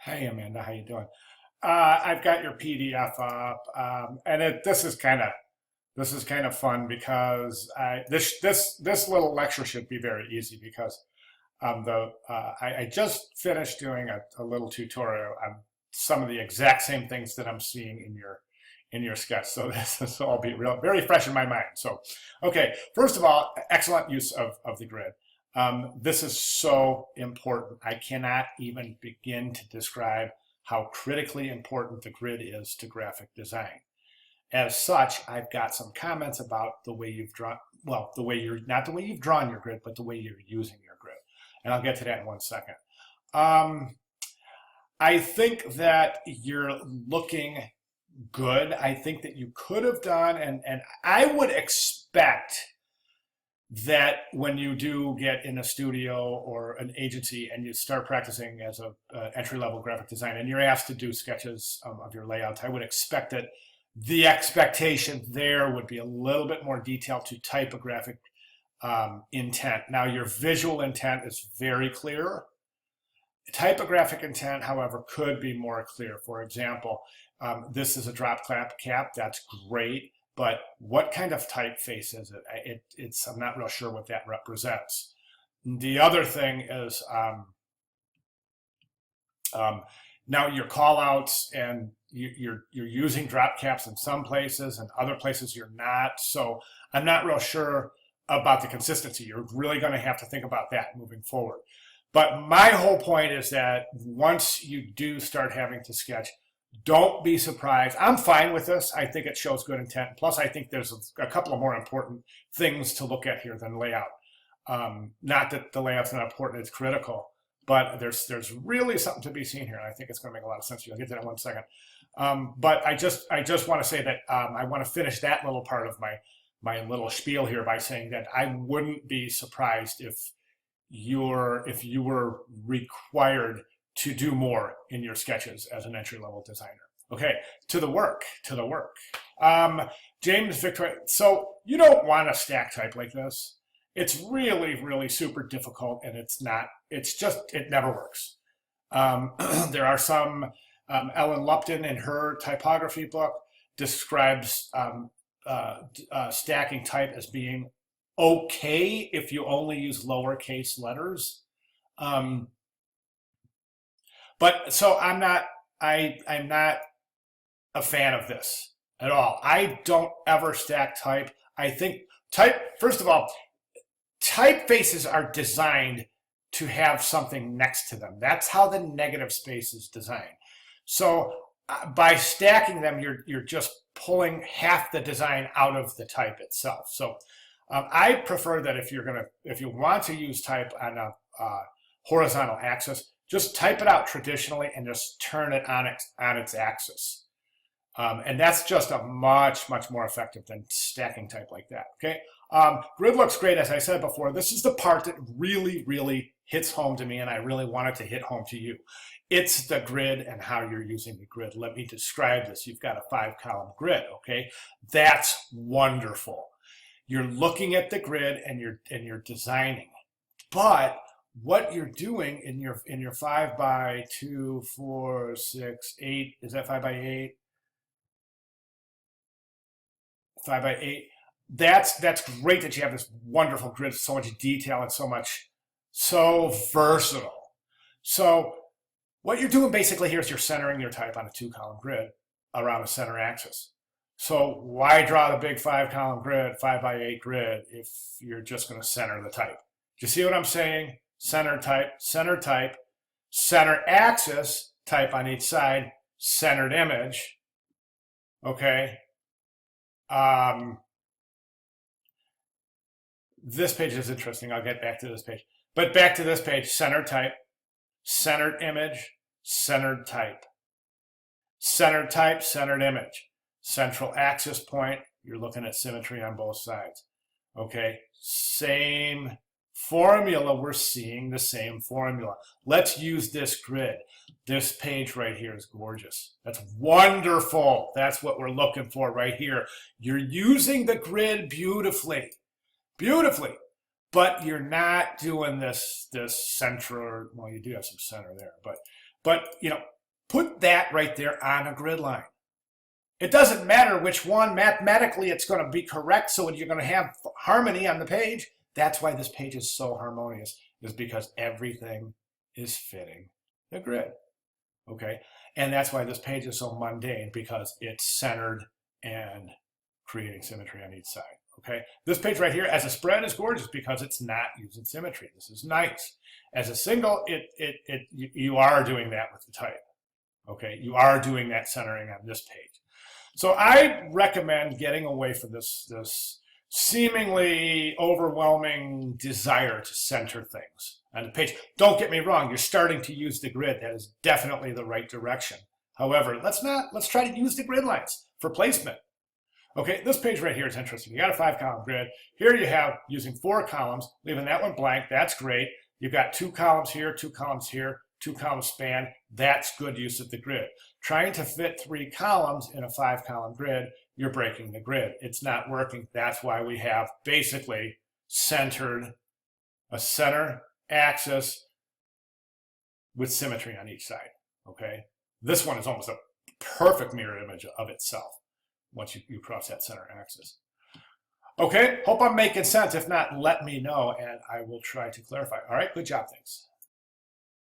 Hey Amanda, how you doing? I've got your PDF up, and this is kind of fun because this little lecture should be very easy because I just finished doing a little tutorial on some of the exact same things that I'm seeing in your sketch. So this will all be very fresh in my mind. So, okay, first of all, excellent use of the grid. This is so important. I cannot even begin to describe how critically important the grid is to graphic design. As such, I've got some comments about the way you've drawn, well, the way you're, not the way you've drawn your grid, but the way you're using your grid. And I'll get to that in 1 second. Um, I think that you're looking good. I think that you could have done, and I would expect that when you do get in a studio or an agency and you start practicing as a entry-level graphic design and you're asked to do sketches of your layouts, I would expect that the expectation there would be a little bit more detail to typographic intent. Now, your visual intent is very clear. Typographic intent, however, could be more clear. For example, this is a drop cap. That's great. But what kind of typeface is it? I'm not real sure what that represents. The other thing is now your callouts, and you're using drop caps in some places, and other places you're not. So I'm not real sure about the consistency. You're really going to have to think about that moving forward. But my whole point is that once you do start having to sketch, don't be surprised. I'm fine with this. I think it shows good intent. Plus, I think there's a couple of more important things to look at here than layout. Not that the layout's not important, it's critical, but there's really something to be seen here. And I think it's going to make a lot of sense to you. I'll get to that in 1 second. But I just want to say that I want to finish that little part of my little spiel here by saying that I wouldn't be surprised if you were required to do more in your sketches as an entry-level designer. Okay, to the work. James Victor, so you don't want to stack type like this. It's really, really super difficult, and it never works. There are some, Ellen Lupton in her typography book describes stacking type as being okay if you only use lowercase letters. But so I'm not a fan of this at all. I don't ever stack type. I think first of all, typefaces are designed to have something next to them. That's how the negative space is designed. So by stacking them, you're just pulling half the design out of the type itself. So I prefer that if you want to use type on a horizontal axis, just type it out traditionally and just turn it on its axis. And that's just a much more effective than stacking type like that, okay? Grid looks great, as I said before. This is the part that really hits home to me, and I really want it to hit home to you. It's the grid and how you're using the grid. Let me describe this. You've got a 5-column grid, okay? That's wonderful. You're looking at the grid and you're designing. But what you're doing in your 5 by 2, 4, 6, 8, is that 5 by 8? 5 by 8. That's great that you have this wonderful grid, so much detail and so versatile. So what you're doing basically here is you're centering your type on a 2-column grid around a center axis. So why draw the big 5-column grid, 5 by 8 grid, if you're just going to center the type? Do you see what I'm saying? Center type, center axis, type on each side, centered image. Okay. This page is interesting. I'll get back to this page. But back to this page, center type, centered image, centered type. Centered type, centered image. Central axis point, you're looking at symmetry on both sides. Okay, same formula, we're seeing the same formula. Let's use this grid. This page right here is gorgeous. That's wonderful. That's what we're looking for right here. You're using the grid beautifully, but you're not doing this center. Well, you do have some center there, But, put that right there on a grid line. It doesn't matter which one. Mathematically, it's going to be correct, so you're going to have harmony on the page. That's why this page is so harmonious, is because everything is fitting the grid, okay? And that's why this page is so mundane, because it's centered and creating symmetry on each side, okay? This page right here as a spread is gorgeous because it's not using symmetry. This is nice. As a single, you are doing that with the type, okay? You are doing that centering on this page. So I recommend getting away from this seemingly overwhelming desire to center things on the page. Don't get me wrong, you're starting to use the grid. That is definitely the right direction. However, let's try to use the grid lines for placement. Okay, this page right here is interesting. You got a 5-column grid. Here you have using 4 columns, leaving that one blank. That's great. You've got 2 columns here, 2 columns here, 2 column span. That's good use of the grid. Trying to fit 3 columns in a 5-column grid, you're breaking the grid. It's not working. That's why we have basically centered a center axis with symmetry on each side, okay? This one is almost a perfect mirror image of itself once you cross that center axis. Okay, hope I'm making sense. If not, let me know and I will try to clarify. All right, good job, thanks.